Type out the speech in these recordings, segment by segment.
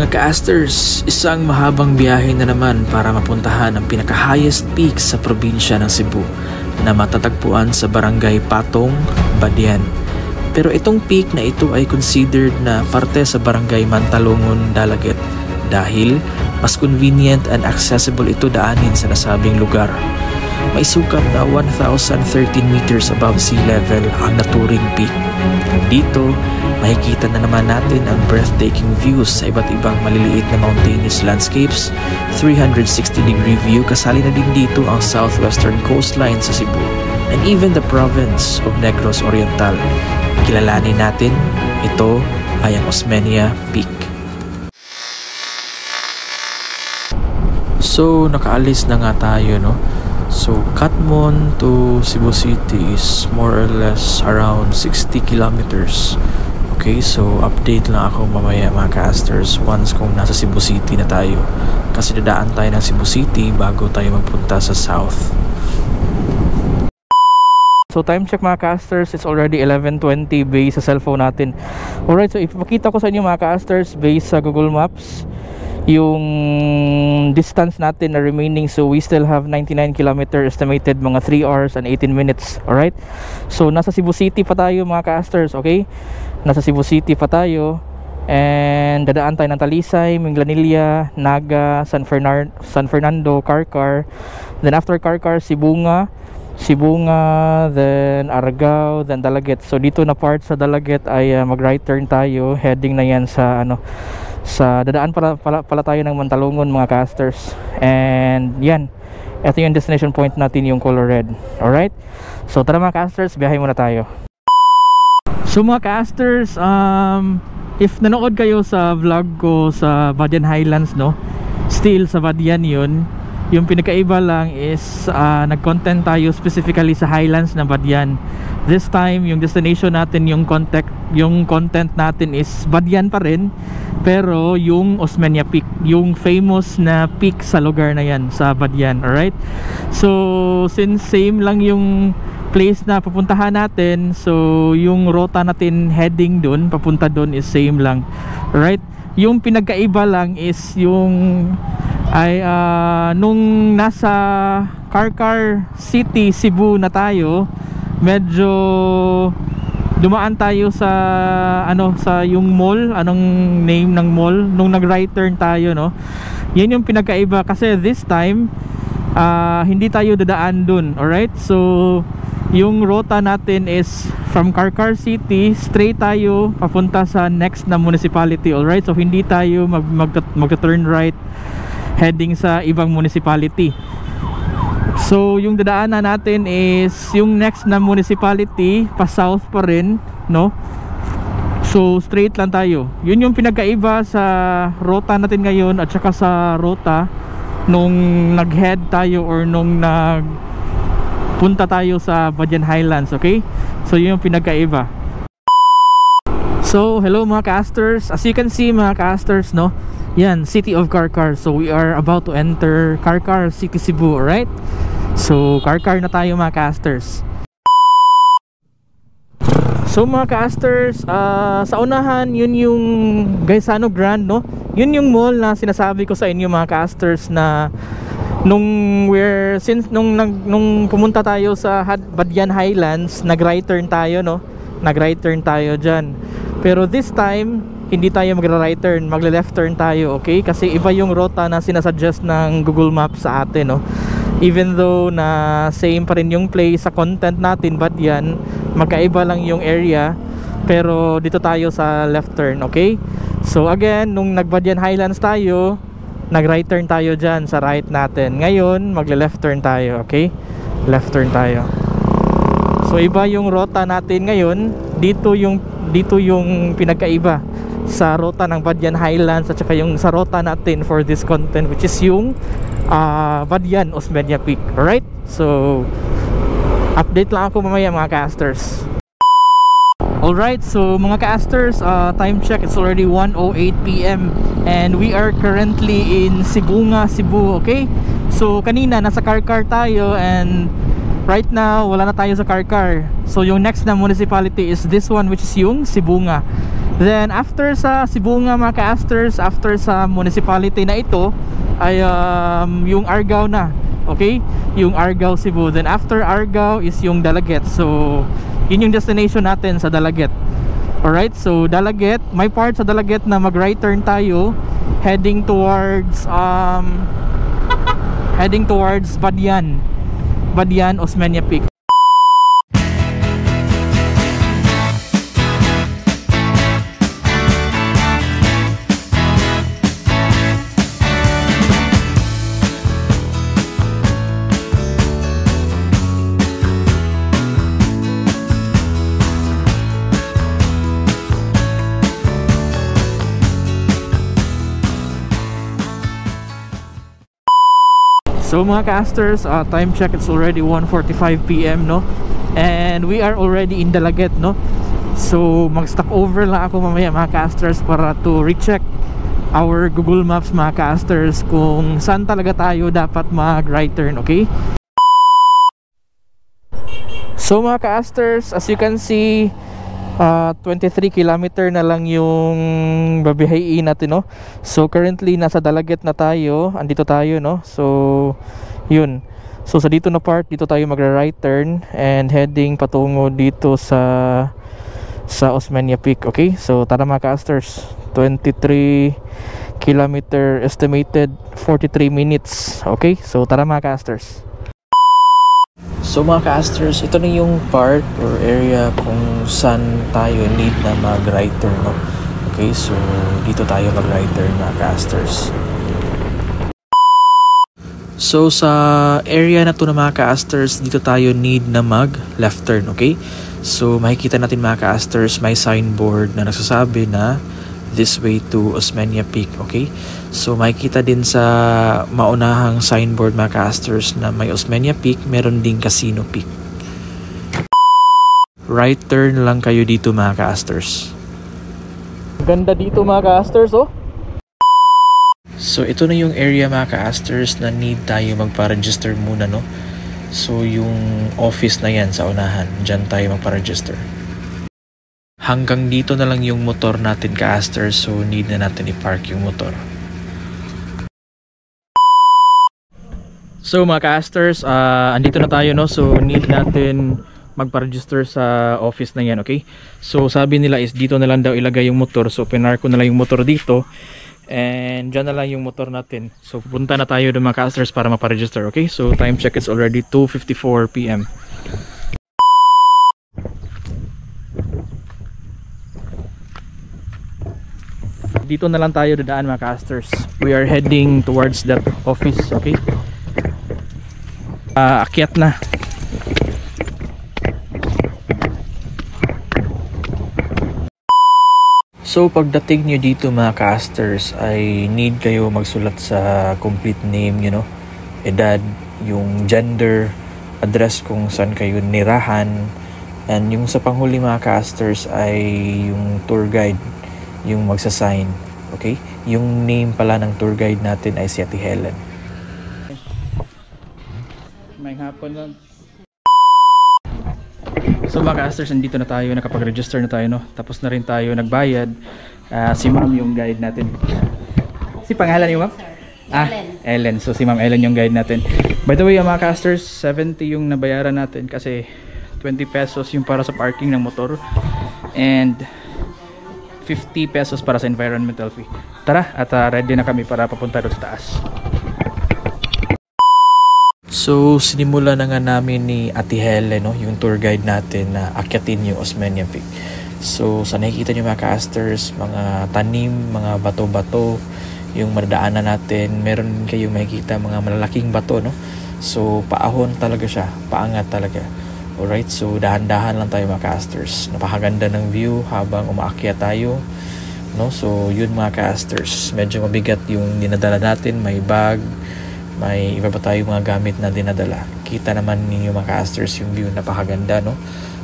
Mga ka-asters, isang mahabang biyahe na naman para mapuntahan ang pinaka-highest peak sa probinsya ng Cebu na matatagpuan sa barangay Patong, Badian. Pero itong peak na ito ay considered na parte sa barangay Mantalongon, Dalaget dahil mas convenient and accessible ito daanin sa nasabing lugar. May sukat na 1,013 meters above sea level ang naturing peak. Dito, makikita na naman natin ang breathtaking views sa iba't ibang maliliit na mountainous landscapes, 360-degree view, kasali na din dito ang southwestern coastline sa Cebu, and even the province of Negros Oriental. Kilalanin natin, ito ay ang Osmeña Peak. So, nakaalis na nga tayo, no? So, Catmon to Cebu City is more or less around 60 kilometers. Okay, so update lang ako mamaya mga ka-asters once kung nasa Cebu City na tayo. Kasi dadaan tayo ng Cebu City bago tayo magpunta sa south. So time check mga ka-asters, it's already 11:20 based sa cellphone natin. Alright, so ipapakita ko sa inyo mga ka-asters based sa Google Maps yung distance natin na remaining. So we still have 99 km estimated, mga 3 hours and 18 minutes. Alright, so nasa Cebu City pa tayo mga ka-asters. Okay, nasa Cebu City pa tayo and dadaan tayo ng Talisay, Minglanilla, Naga, San Fernando, Carcar. Then after Carcar, Sibunga, then Aragao, then Dalaget. So dito na part sa Dalaget ay mag right turn tayo, heading na yan sa sa dadaan pala tayo ng Mantalongon mga ka-asters. And yan, ito yung destination point natin, yung color red. Alright, so tara mga ka-asters, biyahe muna tayo. So mga ka-asters, if nanood kayo sa vlog ko sa Badian Highlands, no, still sa Badian yun. Yung pinakaiba lang is nag-content tayo specifically sa Highlands ng Badian. This time yung destination natin, yung content natin is Badian pa rin, pero yung Osmeña Peak, yung famous na peak sa lugar na yan sa Badian. Alright, so since same lang yung place na papuntahan natin, so yung rota natin heading dun, papunta dun is same lang. Alright, yung pinagkaiba lang is yung nung nasa Carcar City, Cebu na tayo, medyo dumaan tayo sa sa yung mall, anong name ng mall, nung nag right turn tayo, no. Yan yung pinagkaiba kasi this time hindi tayo dadaan dun. Alright, so yung rota natin is from Carcar City, straight tayo papunta sa next na municipality. Alright, so hindi tayo mag-turn right heading sa ibang municipality. So yung dadaanan natin is yung next na municipality, pa south pa rin, no. So straight lang tayo. Yun yung pinagkaiba sa rota natin ngayon at saka sa rota nung nag-head tayo or nung nagpunta tayo sa Badian Highlands. Okay, so yun yung pinagkaiba. So hello mga ka-asters, as you can see mga ka-asters, no, yan, City of Carcar. So we are about to enter Carcar City, Cebu. Alright, so Carcar na tayo mga ka-asters. So mga ka-asters, sa unahan yun yung Gaisano Grand, no. Yun yung mall na sinasabi ko sa inyo mga ka-asters na nung pumunta tayo sa Badian Highlands, nag right turn tayo, no. Nag right turn tayo dyan. Pero this time hindi tayo mag-right turn, magle-left turn tayo. Okay, kasi iba yung rota na sinasuggest ng Google Maps sa atin, no. Even though na same pa rin yung place sa content natin, Badian, magkaiba lang yung area, pero dito tayo sa left turn. Okay, so again, nung nag-Badian Highlands tayo, nag-right turn tayo dyan sa right natin. Ngayon magle-left turn tayo. Okay, left turn tayo. So iba yung rota natin ngayon. Dito yung pinagkaiba sa rota ng Badian Highlands at saka yung sa rota natin for this content, which is yung Badian Osmeña Peak. Alright, so update lang ako mamaya mga ka-asters. Alright, so mga ka-asters, time check, it's already 1:08 PM and we are currently in Sibunga, Cebu. Okay, so kanina nasa Carcar tayo and right now wala na tayo sa Carcar. So yung next na municipality is this one, which is yung Sibunga. Then after sa Cebu nga mga ka-asters, after sa municipality na ito ay yung Argao na. Okay? Yung Argao, Cebu. Then after Argao is yung Dalaget. So yun yung destination natin sa Dalaget. Alright, so Dalaget, may part sa Dalaget na mag right turn tayo heading towards Badian, Osmeña Peak. So mga casters, time check, it's already 1:45 PM, no? And we are already in Dalaget, no? So mag-stop over lang ako mamaya mga casters para to recheck our Google Maps mga casters kung saan talaga tayo dapat mag-right turn, okay? So mga casters, as you can see, 23 kilometer na lang yung babiyahin natin, no? So currently nasa Dalaget na tayo, andito tayo, no? So yun, so sa dito na part, dito tayo magra-right turn and heading patungo dito sa Osmeña Peak, okay? So tara mga casters, 23 kilometer estimated 43 minutes, okay? So tara mga casters. So mga casters, ito na yung part or area kung saan tayo need na mag-right turn, no? Okay, so dito tayo mag-right turn mga casters. So sa area na to na mga casters, dito tayo need na mag-left turn, okay? So makikita natin mga casters, may signboard na nagsasabi na this way to Osmeña Peak, okay? So makikita din sa maunahang signboard mga casters na may Osmeña Peak, meron ding Casino Peak. Right turn lang kayo dito mga casters. Ganda dito mga casters, oh. So ito na yung area mga casters na need tayo magpa-register muna, no? So yung office na yan sa unahan, dyan tayo magpa-register. Hanggang dito na lang yung motor natin casters, so need na natin i-park yung motor. So mga casters, andito na tayo, no? So need natin magpa-register sa office na yan, okay? So sabi nila is dito na lang daw ilagay yung motor, so pinark ko na lang yung motor dito and dyan na lang yung motor natin. So pupunta na tayo doon mga casters para mapa-register, okay? So time check, it's already 2:54 PM. Dito na lang tayo dadaan mga casters. We are heading towards that office, okay? Akyat na. So pagdating nyo dito mga casters ay need kayo magsulat sa complete name, you know, edad, yung gender, address kung saan kayo nirahan, and yung sa panghuli mga casters ay yung tour guide yung magsasign, okay? Yung name pala ng tour guide natin ay si Ate Helen. May hapon lang. So mga casters, nandito na tayo, nakapag-register na tayo, no? Tapos na rin tayo nagbayad. Si ma'am yung guide natin. Si pangalan yung ma'am? Ellen. So si ma'am Ellen yung guide natin. By the way mga casters, 70 yung nabayaran natin kasi 20 pesos yung para sa parking ng motor and 50 pesos para sa environmental fee. Tara, at ready na kami para papunta doon sa taas. So sinimula na nga namin ni Ate Helen, no, yung tour guide natin na akyatin yung Osmeña Peak. So sa nakikita nyo mga casters, mga tanim, mga bato-bato yung madadaanan natin. Meron kayong makikita mga malalaking bato, no? So paahon talaga siya, paangat talaga. Alright, so dahan-dahan lang tayo mga casters. Napakaganda ng view habang umaakyat tayo, no? So yun mga casters, medyo mabigat yung dinadala natin. May bag, may iba pa tayong mga gamit na dinadala. Kita naman ninyo mga casters yung view, napakaganda, no?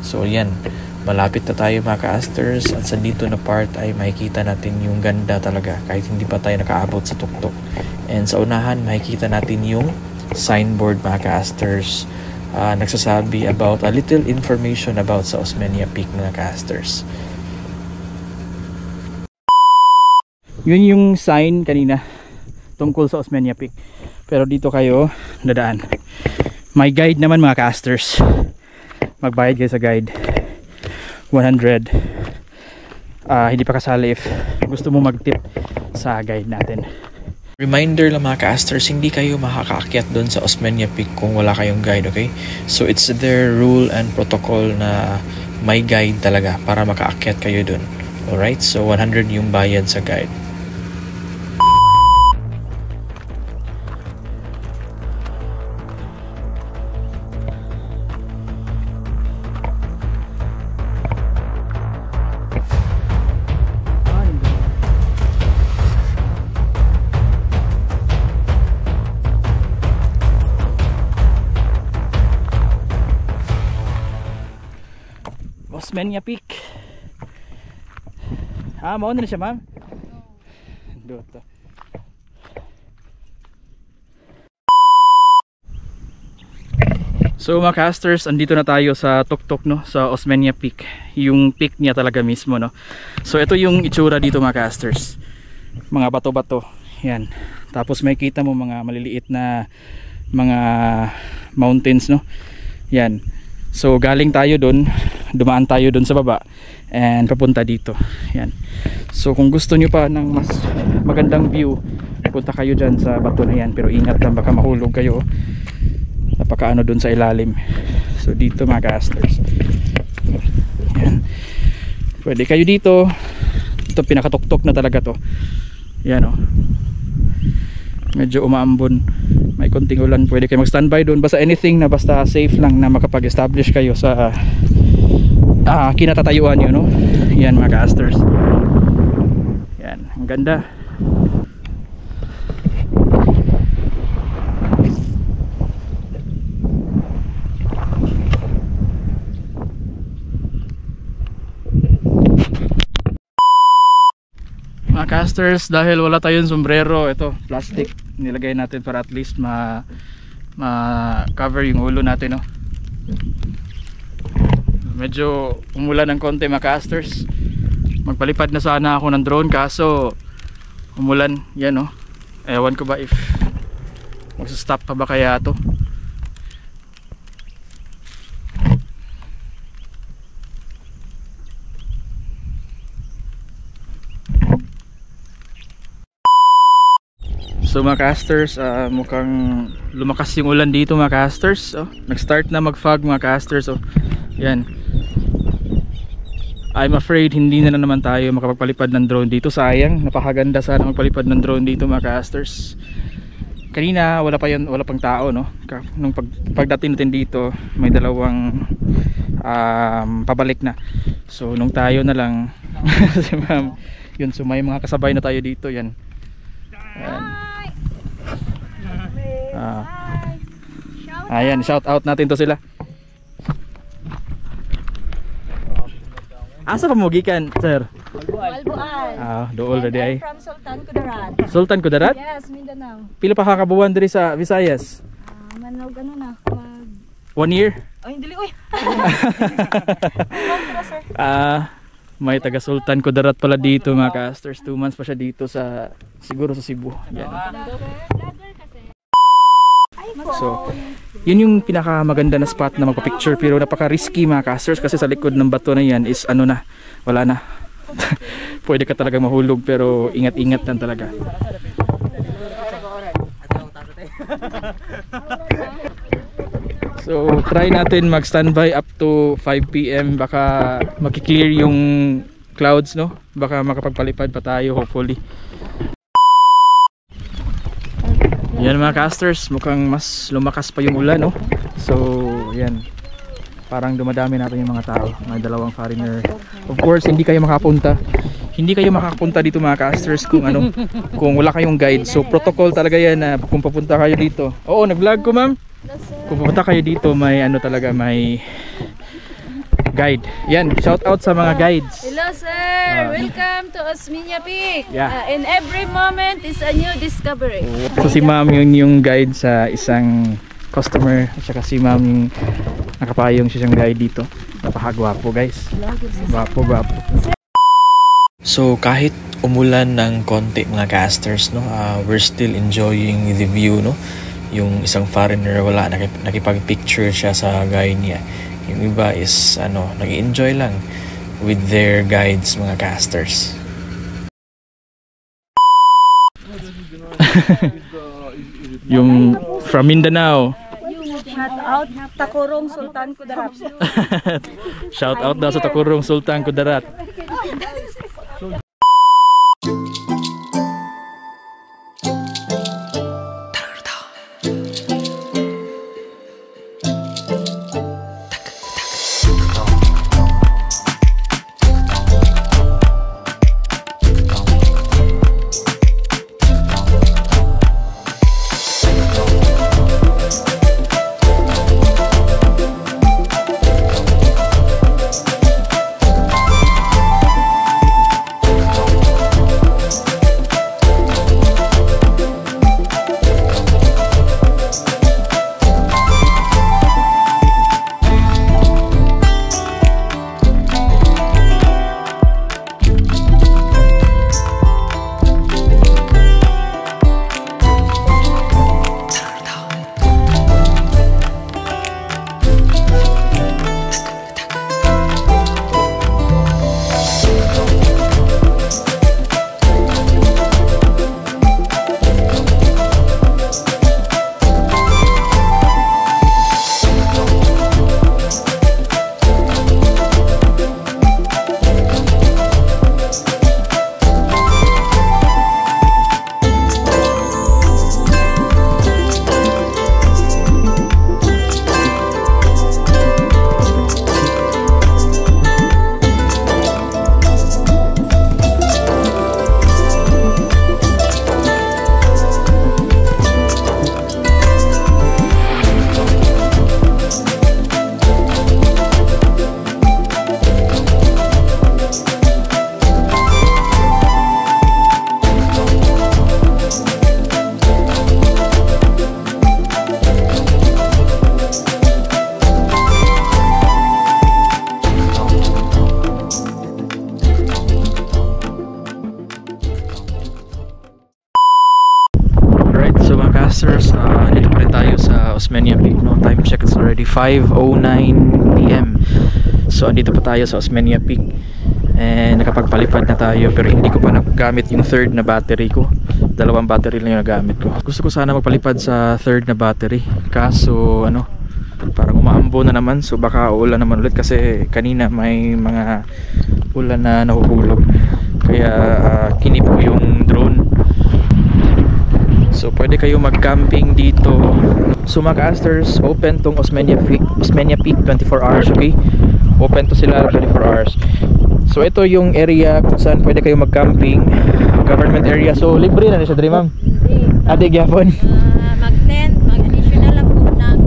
So yan, malapit na tayo mga casters. At sa dito na part ay makikita natin yung ganda talaga kahit hindi pa tayo nakaabot sa tuktok. And sa unahan makikita natin yung signboard mga casters, nagsasabi about a little information about sa Osmeña Peak mga casters. Yun yung sign kanina tungkol sa Osmeña Peak. Pero dito kayo dadaan. May guide naman mga casters. Magbayad kayo sa guide. 100. Hindi pa kasali if gusto mo mag-tip sa guide natin. Reminder lang mga casters, hindi kayo makakaakyat doon sa Osmeña Peak kung wala kayong guide, okay? So it's their rule and protocol na may guide talaga para makaakyat kayo doon. Alright, so 100 yung bayad sa guide. Osmeña Peak. Mauna na siya, ma'am? Dito. So mga casters, andito na tayo sa tuktok, no, sa Osmeña Peak. Yung peak niya talaga mismo, no. So ito yung itsura dito mga casters. Mga bato-bato. Yan. Tapos may kita mo mga maliliit na mga mountains, no. Yan. So galing tayo doon, dumaan tayo doon sa baba and papunta dito. Yan. So kung gusto nyo pa ng mas magandang view, punta kayo dyan sa bato na yan, pero ingat lang baka mahulog kayo. Napakaano doon sa ilalim. So dito mga casters. Yan. Pwede kayo dito. Ito pinakatuktok na talaga to. Yan o. Medyo umaambon. May konting ulan, pwede kayo mag standby doon. Basta anything na basta safe lang na makapag-establish kayo sa kinatatayuan nyo, no? Yan mga casters. Yan, ang ganda. Mga casters, dahil wala tayong sombrero, ito plastic nilagay natin para at least ma-cover yung ulo natin, no? Medyo umulan ng konti mga casters. Magpalipad na sana ako ng drone kaso umulan, yan, no? Ewan ko ba if magsa-stop pa ba kaya to. So mga casters, mukhang lumakas yung ulan dito mga casters. Nag-start na mag-fog mga casters. Yan. I'm afraid hindi na naman tayo makapagpalipad ng drone dito. Sayang, napakaganda sana magpalipad ng drone dito mga casters. Kanina wala pang tao, no? Nung pagdating natin dito, may dalawang pabalik na. So nung tayo na lang si ma'am, yun, so may mga kasabay na tayo dito. Yan. Ayan, shout out natin to sila. Asa ka mo gikan, sir? Malbuan. Dool na di ay. From Sultan Kudarat. Sultan Kudarat? Yes, Mindanao. Pila pa kakabuan diri sa Visayas? Manog ano na, 1 year? Oh, hindi uy. Sir. May taga Sultan Kudarat pala dito mga casters. 2 months pa siya dito sa, siguro sa Cebu. Yan. So, yun yung pinakamaganda na spot na magpa-picture, pero napaka-risky mga casters kasi sa likod ng bato na yan is ano na, wala na. Pwede ka talaga mahulog pero ingat-ingat lang talaga. So, try natin mag-standby up to 5 PM. Baka makiklear yung clouds, no? Baka makapagpalipad pa tayo hopefully. Yan mga casters, mukhang mas lumakas pa yung ulan, no? So, yan. Parang dumadami natin yung mga tao. May dalawang foreigner. Of course, hindi kayo makapunta. Hindi kayo makapunta dito mga casters kung ano, kung wala kayong guide. So, protocol talaga yan na kung papunta kayo dito. Oo, nag-vlog ko, ma'am. Kung papunta kayo dito, may ano talaga, may guide. Yan, shout out sa mga guides. Hello sir, welcome to Osmeña Peak. Yeah. In every moment is a new discovery. So si ma'am yung guide sa isang customer, at saka si ma'am yung nakapayong siyang guide dito. Napakagwapo guys. Gwapo. So kahit umulan ng konti mga casters, no, we're still enjoying the view, no. Yung isang foreigner wala, nakipag-picture siya sa guide niya. Yung iba is nag-enjoy lang with their guides mga casters. Yung from Mindanao. Shout out Takurong Sultan Kudarat. Shout out daw sa Takurong Sultan Kudarat. Dito pa rin tayo sa Osmeña Peak, no? Time check, it's already 5:09 PM. So andito pa tayo sa Osmeña Peak and nakapagpalipad na tayo, pero hindi ko pa nagamit yung third na battery ko. Dalawang battery lang yung nagamit ko. Gusto ko sana magpalipad sa third na battery, kaso parang umaambo na naman, so baka uulan naman ulit kasi kanina may mga ulan na nahuhulog, kaya kinip ko yung drone. So pwede kayo mag-camping dito. So mga casters, open tong Osmeña Peak 24 hours, okay? Open to sila 24 hours. So ito yung area kung saan pwede kayo mag-camping, government area. So libre na siya, Dre, ma'am? Ate gyapon. Mag-tent, mag-additional lang po ng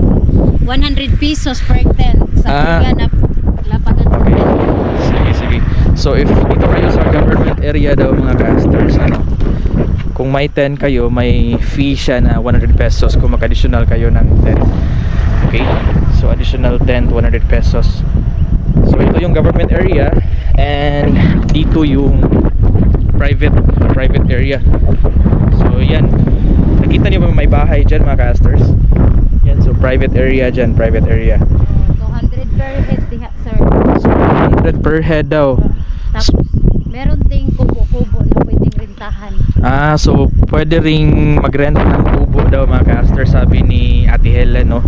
100 pesos per tent. Sa lapagan. Okay. Sige. So if dito kayo sa government area daw mga casters, kung may tent kayo, may fee siya na 100 pesos kung mag-additional kayo ng tent. Okay? So additional tent, 100 pesos. So ito yung government area and dito yung private area. So yan. Nakita niyo ba may bahay dyan mga casters? Yan, so private area dyan, private area. 200 per head diha, sir. So 100 per head daw. Tapos meron ding kubo-kubo na pwedeng rentahan. So pwede ring mag-rent ng kubo daw mga caster, sabi ni Ate Helen, no?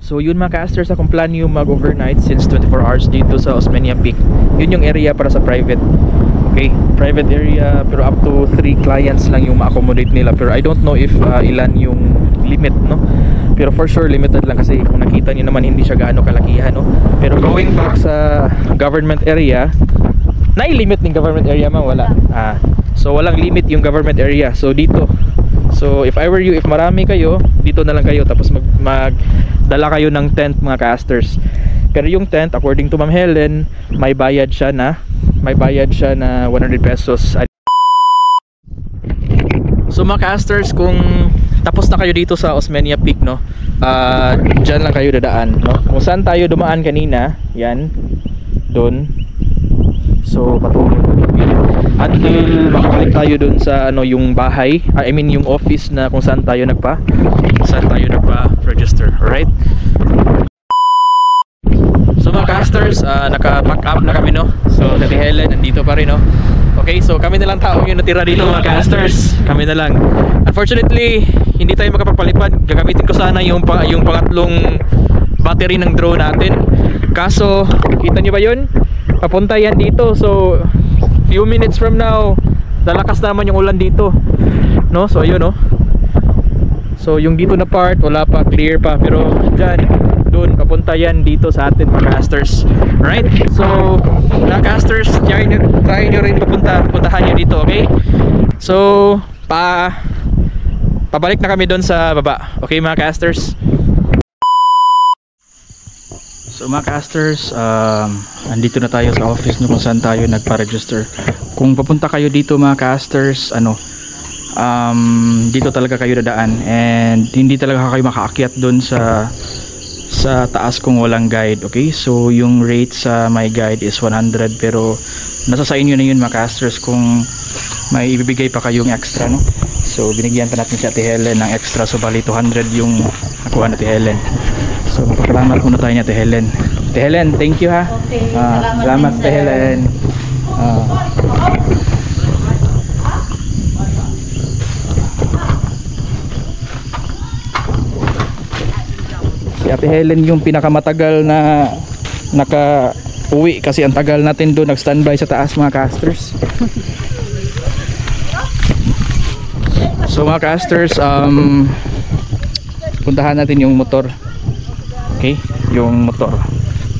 So yun mga caster, sa kung plan nyo mag-overnight since 24 hours dito sa Osmeña Peak, yun yung area para sa private. Okay, private area, pero up to 3 clients lang yung ma-accommodate nila. Pero I don't know if ilan yung limit, no? Pero for sure limited lang kasi kung nakita nyo naman hindi siya gaano kalakihan, no? Pero going back sa government area, nai-limit ng government area man, wala. So walang limit yung government area. So dito. So if I were you, if marami kayo, dito na lang kayo, tapos magdala kayo ng tent mga casters. Pero yung tent, according to Ma'am Helen, may bayad siya na 100 pesos. So mga casters, kung tapos na kayo dito sa Osmeña Peak, no? Diyan lang kayo dadaan, no? Kung saan tayo dumaan kanina, yan, doon. So patungo until makabalik tayo dun sa ano yung bahay, I mean yung office na kung saan tayo nagpa-register. Alright? So mga casters, naka-pack up na kami, no? So Tati Helen nandito pa rin, no? Okay, so kami na lang tao yung natira dito mga casters. Kami na lang. Unfortunately, hindi tayo makapagpalipad. Gagamitin ko sana yung pangatlong battery ng drone natin. Kaso, kita nyo ba yun? Papunta yan dito. So, few minutes from now, lalakas naman yung ulan dito. No? So, ayun, no? So, yung dito na part, wala pa, clear pa. Pero, dyan, doon, papunta yan dito sa atin mga casters. Right? So, mga casters, try nyo rin puntahan nyo dito, okay? So, pabalik na kami doon sa baba. Okay mga casters? So mga casters, andito na tayo sa office no, kung saan tayo nagpa-register. Kung papunta kayo dito mga casters, dito talaga kayo dadaan, and hindi talaga kayo makaakyat doon sa taas kung walang guide. Okay, so yung rate sa my guide is 100, pero nasa sa inyo na yun mga casters kung may ibibigay pa kayong extra, no? So binigyan pa natin si Ate Helen ng extra, so bali 200 yung nakuha na Ate Helen. So magpapalamat muna tayo ni Ate Helen. Ate Helen, thank you ha. Okay, salamat Ate Helen. Si Ate Helen yung pinakamatagal na naka-uwi kasi ang tagal natin doon nag-standby sa taas mga casters. So mga casters, puntahan natin yung motor. Okay, yung motor.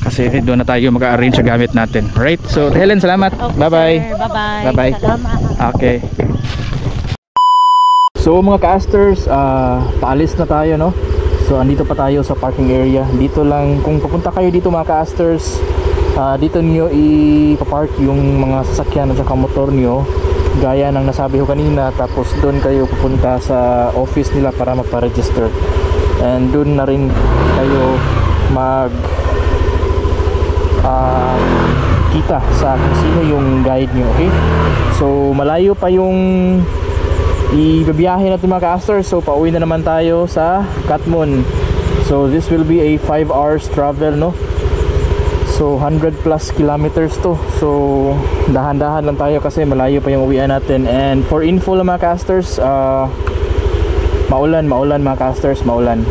Kasi doon na tayo mag-arrange sa gamit natin. Right? So Helen, salamat. Okay, bye-bye. Bye-bye. Bye-bye. Salamat. Okay. So mga casters, paalis na tayo, no? So andito pa tayo sa parking area. Dito lang, kung papunta kayo dito mga casters, dito niyo ipapark yung mga sasakyan at saka motor niyo, gaya ng nasabi ko kanina. Tapos doon kayo pupunta sa office nila para magpa-register, and doon na rin kayo kita sa kung sino yung guide niyo. Okay, so malayo pa yung ibibiyahe natin mga casters. So pauwi na naman tayo sa Katmon. So this will be a 5 hours travel, no? So 100 plus kilometers to. So dahan-dahan lang tayo kasi malayo pa yung uwian natin. And for info lang mga casters, maulan mga casters, maulan.